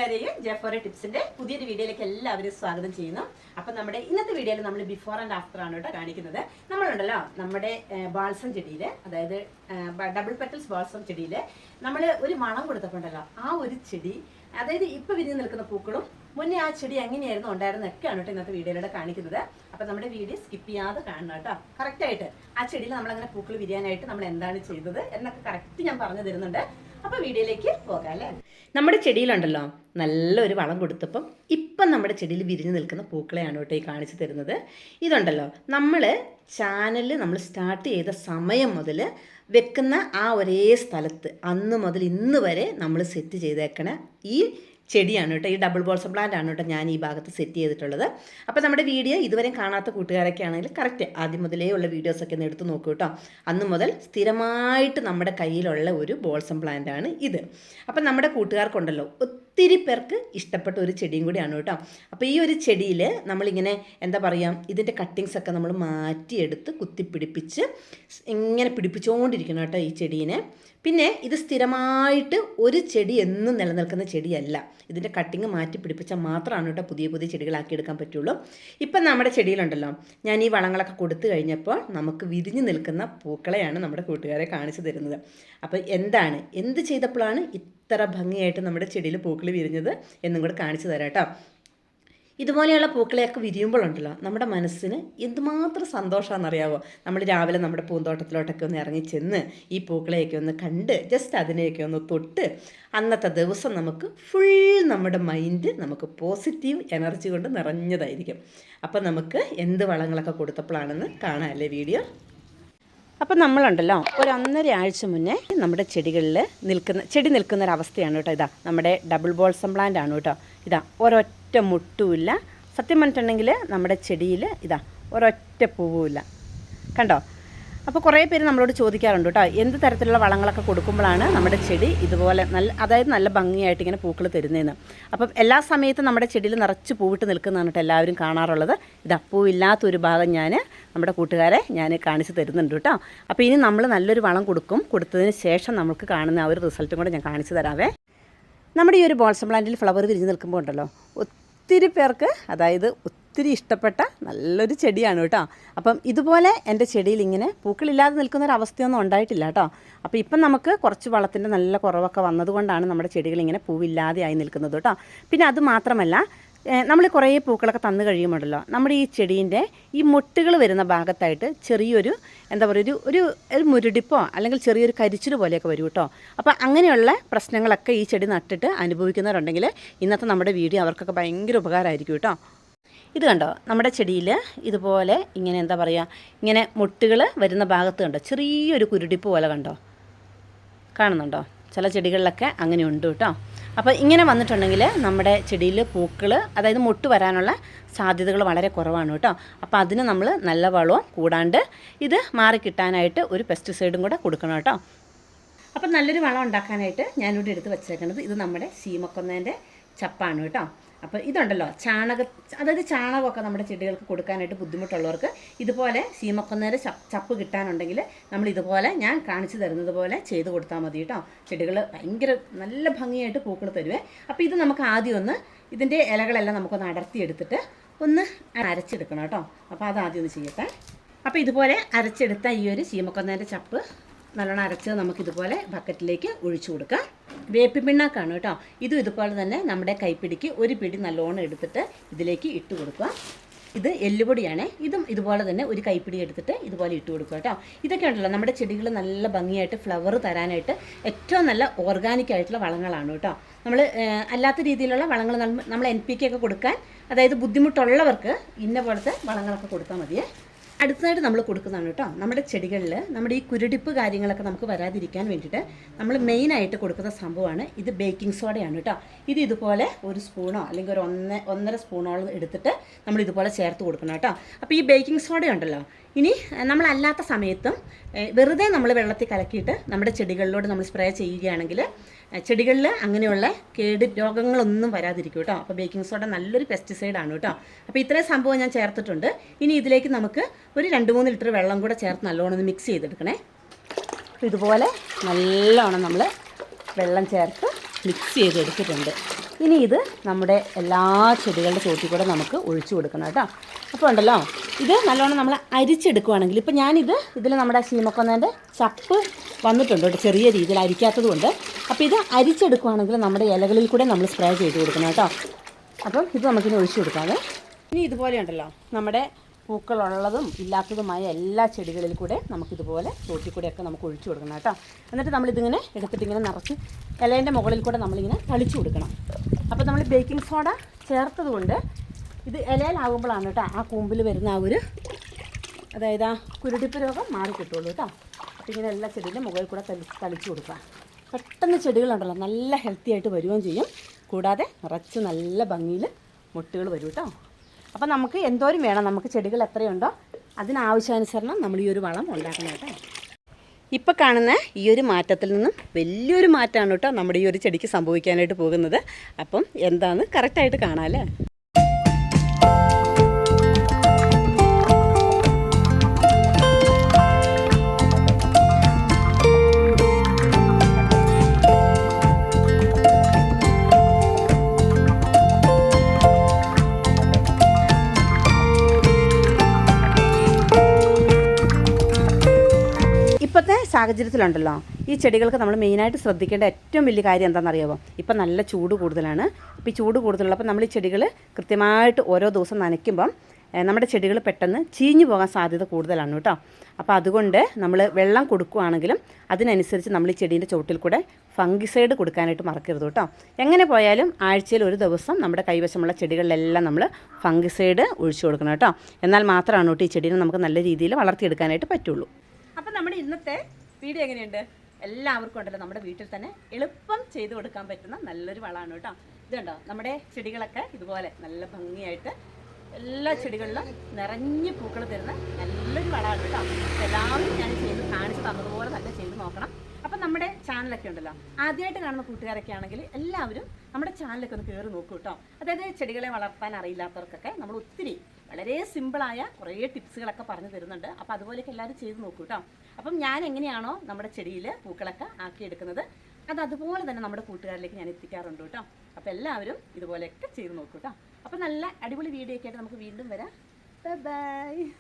കൂട്ടുകാരെയും ജെഫോറെ ടിപ്സിന്റെ പുതിയൊരു വീഡിയോയിലേക്ക് എല്ലാവരും സ്വാഗതം ചെയ്യുന്നു. അപ്പം നമ്മുടെ ഇന്നത്തെ വീഡിയോയിൽ നമ്മൾ ബിഫോർ ആൻഡ് ആഫ്റ്റർ ആണ് കേട്ടോ കാണിക്കുന്നത്. നമ്മളുണ്ടല്ലോ നമ്മുടെ ബാൾസം ചെടിയിൽ, അതായത് ഡബിൾ പെറ്റൽസ് ബാൾസം ചെടിയിൽ നമ്മൾ ഒരു മണം കൊടുത്തപ്പോണ്ടല്ലോ ആ ഒരു ചെടി, അതായത് ഇപ്പം വിരിഞ്ഞ് നിൽക്കുന്ന പൂക്കളും മുന്നേ ആ ചെടി എങ്ങനെയായിരുന്നു ഉണ്ടായിരുന്നൊക്കെയാണ് കേട്ടോ ഇന്നത്തെ വീഡിയോയിലൂടെ കാണിക്കുന്നത്. അപ്പം നമ്മുടെ വീഡിയോ സ്കിപ്പ് ചെയ്യാതെ കാണണം കേട്ടോ. കറക്റ്റായിട്ട് ആ ചെടിയിൽ നമ്മളങ്ങനെ പൂക്കൾ വിരിയാനായിട്ട് നമ്മൾ എന്താണ് ചെയ്തത് എന്നൊക്കെ കറക്റ്റ് ഞാൻ പറഞ്ഞു തരുന്നുണ്ട്. അപ്പോൾ വീഡിയോയിലേക്ക് പോകാം അല്ലേ. നമ്മുടെ ചെടിയിലുണ്ടല്ലോ നല്ലൊരു വളം കൊടുത്തപ്പം ഇപ്പം നമ്മുടെ ചെടിയിൽ വിരിഞ്ഞ് നിൽക്കുന്ന പൂക്കളെയാണ് കേട്ടോ ഈ കാണിച്ചു തരുന്നത്. ഇതുണ്ടല്ലോ നമ്മൾ ചാനൽ നമ്മൾ സ്റ്റാർട്ട് ചെയ്ത സമയം മുതൽ വെക്കുന്ന ആ ഒരേ സ്ഥലത്ത് അന്ന് മുതൽ ഇന്ന് വരെ നമ്മൾ സെറ്റ് ചെയ്തേക്കണ ഈ ചെടിയാണ് കേട്ടോ. ഈ ഡബിൾ ബോൾസം പ്ലാന്റ് ആണ് കേട്ടോ ഞാൻ ഈ ഭാഗത്ത് സെറ്റ് ചെയ്തിട്ടുള്ളത്. അപ്പോൾ നമ്മുടെ വീഡിയോ ഇതുവരെ കാണാത്ത കൂട്ടുകാരൊക്കെ ആണെങ്കിൽ കറക്റ്റ് ആദ്യം മുതലേ ഉള്ള വീഡിയോസൊക്കെ ഒന്ന് എടുത്ത് നോക്കൂ കേട്ടോ. അന്ന് മുതൽ സ്ഥിരമായിട്ട് നമ്മുടെ കയ്യിലുള്ള ഒരു ബോൾസം പ്ലാന്റ് ആണ് ഇത്. അപ്പം നമ്മുടെ കൂട്ടുകാർക്കുണ്ടല്ലോ ഒത്തിരി പേർക്ക് ഇഷ്ടപ്പെട്ട ഒരു ചെടിയും കൂടിയാണ് കേട്ടോ. അപ്പോൾ ഈ ഒരു ചെടിയിൽ നമ്മളിങ്ങനെ എന്താ പറയുക, ഇതിൻ്റെ കട്ടിങ്സൊക്കെ നമ്മൾ മാറ്റിയെടുത്ത് കുത്തിപ്പിടിപ്പിച്ച് ഇങ്ങനെ പിടിപ്പിച്ചുകൊണ്ടിരിക്കണം കേട്ടോ ഈ ചെടീനെ. പിന്നെ ഇത് സ്ഥിരമായിട്ട് ഒരു ചെടി എന്നും നിലനിൽക്കുന്ന ചെടിയല്ല. ഇതിൻ്റെ കട്ടിങ് മാറ്റി പിടിപ്പിച്ചാൽ മാത്രമാണ് കേട്ടോ പുതിയ പുതിയ ചെടികളാക്കി എടുക്കാൻ പറ്റുള്ളൂ. ഇപ്പം നമ്മുടെ ചെടിയിലുണ്ടല്ലോ ഞാൻ ഈ വളങ്ങളൊക്കെ കൊടുത്തു കഴിഞ്ഞപ്പോൾ നമുക്ക് വിരിഞ്ഞു നിൽക്കുന്ന പൂക്കളെയാണ് നമ്മുടെ കൂട്ടുകാരെ കാണിച്ചു തരുന്നത്. അപ്പോൾ എന്ത് ചെയ്തപ്പോഴാണ് ഇത്ര ഭംഗിയായിട്ട് നമ്മുടെ ചെടിയിൽ പൂക്കൾ വിരിഞ്ഞത് എന്നും കൂടെ കാണിച്ചു തരാം കേട്ടോ. ഇതുപോലെയുള്ള പൂക്കളെയൊക്കെ വിരിയുമ്പോഴുണ്ടല്ലോ നമ്മുടെ മനസ്സിന് എന്തുമാത്രം സന്തോഷമാണെന്നറിയാവോ. നമ്മൾ രാവിലെ നമ്മുടെ പൂന്തോട്ടത്തിലോട്ടൊക്കെ ഒന്ന് ഇറങ്ങി ചെന്ന് ഈ പൂക്കളെയൊക്കെ ഒന്ന് കണ്ട് ജസ്റ്റ് അതിനെയൊക്കെ ഒന്ന് തൊട്ട് അന്നത്തെ ദിവസം നമുക്ക് ഫുൾ നമ്മുടെ മൈൻഡ് നമുക്ക് പോസിറ്റീവ് എനർജി കൊണ്ട് നിറഞ്ഞതായിരിക്കും. അപ്പം നമുക്ക് എന്ത് വളങ്ങളൊക്കെ കൊടുത്തപ്പോഴാണെന്ന് കാണാമല്ലേ വീഡിയോ. അപ്പം നമ്മളുണ്ടല്ലോ ഒരു 1.5 ആഴ്ച മുന്നേ നമ്മുടെ ചെടികളിൽ നിൽക്കുന്ന ഒരവസ്ഥയാണ് കേട്ടോ. ഇതാ നമ്മുടെ ഡബിൾ ബോൾസം പ്ലാന്റ് ആണ് കേട്ടോ. ഇതാ ഒരൊറ്റ മുട്ടുമില്ല. സത്യം പറഞ്ഞിട്ടുണ്ടെങ്കിൽ നമ്മുടെ ചെടിയിൽ ഇതാ ഒരൊറ്റ പൂവുമില്ല, കണ്ടോ. അപ്പോൾ കുറേ പേര് നമ്മളോട് ചോദിക്കാറുണ്ട് കേട്ടോ, എന്ത് തരത്തിലുള്ള വളങ്ങളൊക്കെ കൊടുക്കുമ്പോഴാണ് നമ്മുടെ ചെടി ഇതുപോലെ നല്ല ഭംഗിയായിട്ട് ഇങ്ങനെ പൂക്കൾ തരുന്നതെന്ന്. അപ്പം എല്ലാ സമയത്തും നമ്മുടെ ചെടിയിൽ നിറച്ച് പൂവിട്ട് നിൽക്കുന്നതാണ് കേട്ടോ എല്ലാവരും കാണാറുള്ളത്. ഇതാ പൂവില്ലാത്തൊരു ഭാഗം നമ്മുടെ കൂട്ടുകാരെ ഞാൻ കാണിച്ച് തരുന്നുണ്ട് കേട്ടോ. അപ്പോൾ ഇനി നമ്മൾ നല്ലൊരു വളം കൊടുത്തതിന് ശേഷം നമുക്ക് കാണുന്ന ആ ഒരു റിസൾട്ടും കൂടെ ഞാൻ കാണിച്ചു തരാവേ. നമ്മുടെ ഈ ഒരു ബോൾസം പ്ലാന്റിൽ ഫ്ലവർ വിരിഞ്ഞ് നിൽക്കുമ്പോൾ ഉണ്ടല്ലോ ഒത്തിരി പേർക്ക്, അതായത് ഒത്തിരി ഇഷ്ടപ്പെട്ട നല്ലൊരു ചെടിയാണ് കേട്ടോ. അപ്പം ഇതുപോലെ എൻ്റെ ചെടിയിൽ ഇങ്ങനെ പൂക്കളില്ലാതെ നിൽക്കുന്നൊരവസ്ഥയൊന്നും ഉണ്ടായിട്ടില്ല കേട്ടോ. അപ്പോൾ ഇപ്പം നമുക്ക് കുറച്ച് വളത്തിൻ്റെ നല്ല കുറവൊക്കെ വന്നതുകൊണ്ടാണ് നമ്മുടെ ചെടികൾ ഇങ്ങനെ പൂവില്ലാതെ ആയി നിൽക്കുന്നത് കേട്ടോ. പിന്നെ അത് മാത്രമല്ല, നമ്മൾ കുറേ പൂക്കളൊക്കെ തന്നു കഴിയുമ്പോഴല്ലോ നമ്മുടെ ഈ ചെടീൻ്റെ ഈ മൊട്ടുകൾ വരുന്ന ഭാഗത്തായിട്ട് ചെറിയൊരു എന്താ പറയുക ഒരു മുരടിപ്പോ അല്ലെങ്കിൽ ചെറിയൊരു കരിച്ചിൽ പോലെയൊക്കെ വരും കേട്ടോ. അപ്പോൾ അങ്ങനെയുള്ള പ്രശ്നങ്ങളൊക്കെ ഈ ചെടി നട്ടിട്ട് അനുഭവിക്കുന്നവരുണ്ടെങ്കിൽ ഇന്നത്തെ നമ്മുടെ വീഡിയോ അവർക്കൊക്കെ ഭയങ്കര ഉപകാരമായിരിക്കും കേട്ടോ. ഇത് കണ്ടോ, നമ്മുടെ ചെടിയിൽ ഇതുപോലെ ഇങ്ങനെ എന്താ പറയുക, ഇങ്ങനെ മൊട്ടുകൾ വരുന്ന ഭാഗത്ത് കണ്ടോ ചെറിയൊരു കുരുടിപ്പ് പോലെ കണ്ടോ, കാണുന്നുണ്ടോ? ചില ചെടികളിലൊക്കെ അങ്ങനെ ഉണ്ട് കേട്ടോ. അപ്പോൾ ഇങ്ങനെ വന്നിട്ടുണ്ടെങ്കിൽ നമ്മുടെ ചെടിയിൽ പൂക്കൾ, അതായത് മൊട്ട് വരാനുള്ള സാധ്യതകൾ വളരെ കുറവാണ് കേട്ടോ. അപ്പോൾ അതിന് നമ്മൾ നല്ല വളവും കൂടാണ്ട് ഇത് മാറിക്കിട്ടാനായിട്ട് ഒരു പെസ്റ്റിസൈഡും കൂടെ കൊടുക്കണം കേട്ടോ. അപ്പം നല്ലൊരു വളം ഉണ്ടാക്കാനായിട്ട് ഞാനിവിടെ എടുത്ത് വെച്ചേക്കുന്നത് ഇത് നമ്മുടെ ശീമക്കൊന്നേൻ്റെ ചപ്പാണ് കേട്ടോ. അപ്പോൾ ഇതുണ്ടല്ലോ അതായത് ചാണകമൊക്കെ നമ്മുടെ ചെടികൾക്ക് കൊടുക്കാനായിട്ട് ബുദ്ധിമുട്ടുള്ളവർക്ക് ഇതുപോലെ ശീമക്കൊന്നേരെ ചപ്പ് കിട്ടാനുണ്ടെങ്കിൽ നമ്മൾ ഇതുപോലെ ഞാൻ കാണിച്ചു തരുന്നത് പോലെ ചെയ്ത് കൊടുത്താൽ മതി കേട്ടോ. ചെടികൾ ഭയങ്കര നല്ല ഭംഗിയായിട്ട് പൂക്കൾ തരുവേ. അപ്പോൾ ഇത് നമുക്ക് ആദ്യം ഇതിൻ്റെ ഇലകളെല്ലാം നമുക്കൊന്ന് അടർത്തിയെടുത്തിട്ട് ഒന്ന് അരച്ചെടുക്കണം കേട്ടോ. അപ്പോൾ അത് ആദ്യം ഒന്ന് ചെയ്യട്ടെ. അപ്പോൾ ഇതുപോലെ അരച്ചെടുത്ത ഈ ഒരു ശീമക്കൊന്നേൻ്റെ ചപ്പ് നല്ലോണം അരച്ചത് നമുക്കിതുപോലെ ബക്കറ്റിലേക്ക് ഒഴിച്ചു കൊടുക്കാം. വേപ്പിൻ പിണ്ണാക്കാണ് കേട്ടോ. ഇതുപോലെ തന്നെ നമ്മുടെ കൈപ്പിടിക്ക് ഒരു പിടി നല്ലോണം എടുത്തിട്ട് ഇതിലേക്ക് ഇട്ട് കൊടുക്കുക. ഇത് എല്ലുപൊടിയാണ്. ഇതും ഇതുപോലെ തന്നെ ഒരു കൈപ്പിടി എടുത്തിട്ട് ഇതുപോലെ ഇട്ട് കൊടുക്കുക കേട്ടോ. ഇതൊക്കെ ഉണ്ടല്ലോ നമ്മുടെ ചെടികൾ നല്ല ഭംഗിയായിട്ട് ഫ്ലവർ തരാനായിട്ട് ഏറ്റവും നല്ല ഓർഗാനിക് ആയിട്ടുള്ള വളങ്ങളാണ് കേട്ടോ. നമ്മൾ അല്ലാത്ത രീതിയിലുള്ള വളങ്ങൾ നമ്മൾ NPK ഒക്കെ കൊടുക്കാൻ, അതായത് ബുദ്ധിമുട്ടുള്ളവർക്ക് ഇന്ന പോലത്തെ വളങ്ങളൊക്കെ കൊടുത്താൽ മതിയേ. അടുത്തതായിട്ട് നമ്മൾ കൊടുക്കുന്നതാണ് കേട്ടോ നമ്മുടെ ചെടികളിൽ നമ്മുടെ ഈ കുരുടിപ്പ് കാര്യങ്ങളൊക്കെ നമുക്ക് വരാതിരിക്കാൻ വേണ്ടിയിട്ട് നമ്മൾ മെയിനായിട്ട് കൊടുക്കുന്ന സംഭവമാണ് ഇത് ബേക്കിംഗ് സോഡയാണ് കേട്ടോ. ഇതുപോലെ ഒരു സ്പൂണോ അല്ലെങ്കിൽ ഒരു 1.5 സ്പൂണോളം എടുത്തിട്ട് നമ്മൾ ഇതുപോലെ ചേർത്ത് കൊടുക്കണം കേട്ടോ. അപ്പോൾ ഈ ബേക്കിംഗ് സോഡ ഉണ്ടല്ലോ ഇനി നമ്മളല്ലാത്ത സമയത്തും വെറുതെ നമ്മൾ വെള്ളത്തിൽ കലക്കിയിട്ട് നമ്മുടെ ചെടികളിലോട്ട് നമ്മൾ സ്പ്രേ ചെയ്യുകയാണെങ്കിൽ ചെടികളിൽ അങ്ങനെയുള്ള രോഗങ്ങളൊന്നും വരാതിരിക്കും കേട്ടോ. അപ്പോൾ ബേക്കിംഗ് സോഡ നല്ലൊരു പെസ്റ്റിസൈഡാണ് കേട്ടോ. അപ്പോൾ ഇത്രയും സംഭവം ഞാൻ ചേർത്തിട്ടുണ്ട്. ഇനി ഇതിലേക്ക് നമുക്ക് ഒരു 2-3 ലിറ്റർ വെള്ളം കൂടെ ചേർത്ത് നല്ലോണം ഒന്ന് മിക്സ് ചെയ്തെടുക്കണേ. ഇതുപോലെ നല്ലോണം നമ്മൾ വെള്ളം ചേർത്ത് മിക്സ് ചെയ്തെടുത്തിട്ടുണ്ട്. ഇനി ഇത് നമ്മുടെ എല്ലാ ചെടികളുടെ ചോട്ടിൽ കൂടെ നമുക്ക് ഒഴിച്ചു കൊടുക്കണം കേട്ടോ. അപ്പോൾ ഉണ്ടല്ലോ, ഇത് നല്ലോണം നമ്മൾ അരിച്ചെടുക്കുകയാണെങ്കിൽ, ഇപ്പോൾ ഇതിൽ നമ്മുടെ ശീമക്കൊന്നേൻ്റെ ചപ്പ് വന്നിട്ടുണ്ട് കേട്ടോ, ചെറിയ രീതിയിൽ അരിക്കാത്തത് കൊണ്ട്. അപ്പോൾ ഇത് അരിച്ചെടുക്കുകയാണെങ്കിൽ നമ്മുടെ ഇലകളിൽ കൂടെ നമ്മൾ സ്പ്രേ ചെയ്ത് കൊടുക്കണം കേട്ടോ. അപ്പം ഇത് നമുക്കിനി ഒഴിച്ചു കൊടുക്കാതെ. ഇനി ഇതുപോലെ ഉണ്ടല്ലോ, നമ്മുടെ പൂക്കളുള്ളതും ഇല്ലാത്തതുമായ എല്ലാ ചെടികളിൽ കൂടെ നമുക്കിതുപോലെ ചോട്ടിൽ കൂടെയൊക്കെ നമുക്ക് ഒഴിച്ചു കൊടുക്കണം കേട്ടോ. എന്നിട്ട് നമ്മളിതിങ്ങനെ എടുത്തിട്ട് ഇങ്ങനെ നിറച്ച് ഇലേൻ്റെ മുകളിൽ കൂടെ നമ്മളിങ്ങനെ തളിച്ചു കൊടുക്കണം. അപ്പോൾ നമ്മൾ ബേക്കിംഗ് സോഡ ചേർത്തത് കൊണ്ട് ഇത് ഇലയിലാകുമ്പോഴാണ് കേട്ടോ ആ കൂമ്പിൽ വരുന്ന ആ ഒരു, അതായത് ആ കുരുടിപ്പ് രോഗം മാറി കിട്ടുള്ളൂ കേട്ടോ. അപ്പോൾ ഇങ്ങനെ എല്ലാ ചെടിയുടെ മുകളിൽ കൂടെ തളിച്ചു കൊടുക്കുക. പെട്ടെന്ന് ചെടികളുണ്ടല്ലോ നല്ല ഹെൽത്തി ആയിട്ട് വരികയും ചെയ്യും. കൂടാതെ നിറച്ച് നല്ല ഭംഗിയിൽ മുട്ടുകൾ വരും കേട്ടോ. അപ്പോൾ നമുക്ക് എന്തോരം വേണം, നമുക്ക് ചെടികൾ എത്രയുണ്ടോ അതിനാവശ്യാനുസരണം നമ്മൾ ഈ ഒരു വളം ഉണ്ടാക്കണം കേട്ടോ. ഇപ്പോൾ കാണുന്ന ഈ ഒരു മാറ്റത്തിൽ നിന്നും വലിയൊരു മാറ്റമാണ് കേട്ടോ നമ്മുടെ ഈ ഒരു ചെടിക്ക് സംഭവിക്കാനായിട്ട് പോകുന്നത്. അപ്പം എന്താണെന്ന് കറക്റ്റായിട്ട് കാണാമല്ലേ. ഇപ്പോഴത്തെ സാഹചര്യത്തിലുണ്ടല്ലോ, ഈ ചെടികൾക്ക് നമ്മൾ മെയിനായിട്ട് ശ്രദ്ധിക്കേണ്ട ഏറ്റവും വലിയ കാര്യം എന്താണെന്നറിയാമോ? ഇപ്പം നല്ല ചൂട് കൂടുതലാണ്. അപ്പോൾ ഈ ചൂട് കൂടുതലുള്ളപ്പോൾ നമ്മൾ ഈ ചെടികൾ കൃത്യമായിട്ട് ഓരോ ദിവസം നനയ്ക്കുമ്പം നമ്മുടെ ചെടികൾ പെട്ടെന്ന് ചീഞ്ഞു പോകാൻ സാധ്യത കൂടുതലാണ് കേട്ടോ. അപ്പോൾ അതുകൊണ്ട് നമ്മൾ വെള്ളം കൊടുക്കുകയാണെങ്കിലും അതിനനുസരിച്ച് നമ്മൾ ഈ ചെടീൻ്റെ ചുവട്ടിൽ കൂടെ ഫംഗിസൈഡ് കൊടുക്കാനായിട്ട് മറക്കരുത് കേട്ടോ. എങ്ങനെ പോയാലും ആഴ്ചയിൽ ഒരു ദിവസം നമ്മുടെ കൈവശമുള്ള ചെടികളിലെല്ലാം നമ്മൾ ഫംഗിസൈഡ് ഒഴിച്ചു കൊടുക്കണം കേട്ടോ. എന്നാൽ മാത്രമാണ് കേട്ടോ ഈ ചെടീനെ നമുക്ക് നല്ല രീതിയിൽ വളർത്തിയെടുക്കാനായിട്ട് പറ്റുള്ളൂ. അപ്പം നമ്മുടെ ഇന്നത്തെ വീഡിയോ എങ്ങനെയുണ്ട്? എല്ലാവർക്കും ഉണ്ടല്ലോ നമ്മുടെ വീട്ടിൽ തന്നെ എളുപ്പം ചെയ്ത് കൊടുക്കാൻ പറ്റുന്ന നല്ലൊരു വളമാണ് കേട്ടോ. ഇതുണ്ടോ, നമ്മുടെ ചെടികളൊക്കെ ഇതുപോലെ നല്ല ഭംഗിയായിട്ട് എല്ലാ ചെടികളിലും നിറഞ്ഞ് പൂക്കൾ തരുന്ന നല്ലൊരു വളമാണ് കേട്ടോ. എല്ലാവരും ഞാൻ ചെയ്ത് കാണിച്ച് തന്നതുപോലെ തന്നെ ചെയ്ത് നോക്കണം. അപ്പം നമ്മുടെ ചാനലൊക്കെ ഉണ്ടല്ലോ, ആദ്യമായിട്ട് കാണുന്ന കൂട്ടുകാരൊക്കെ ആണെങ്കിൽ എല്ലാവരും നമ്മുടെ ചാനലൊക്കെ ഒന്ന് കയറി നോക്കൂ കേട്ടോ. അതായത് ചെടികളെ വളർത്താൻ അറിയില്ലാത്തവർക്കൊക്കെ നമ്മൾ ഒത്തിരി വളരെ സിമ്പിളായ കുറേ ടിപ്സുകളൊക്കെ പറഞ്ഞു തരുന്നുണ്ട്. അപ്പോൾ അതുപോലെയൊക്കെ എല്ലാവരും ചെയ്ത് നോക്കൂ കേട്ടോ. അപ്പം ഞാൻ എങ്ങനെയാണോ നമ്മുടെ ചെടിയിൽ പൂക്കളൊക്കെ ആക്കിയെടുക്കുന്നത് അതുപോലെ തന്നെ നമ്മുടെ കൂട്ടുകാരിലേക്ക് ഞാൻ എത്തിക്കാറുണ്ട് കേട്ടോ. അപ്പോൾ എല്ലാവരും ഇതുപോലെയൊക്കെ ചെയ്ത് നോക്കൂ കേട്ടോ. അപ്പോൾ നല്ല അടിപൊളി വീഡിയോ ഒക്കെ ആയിട്ട് നമുക്ക് വീണ്ടും വരാം. ബൈ.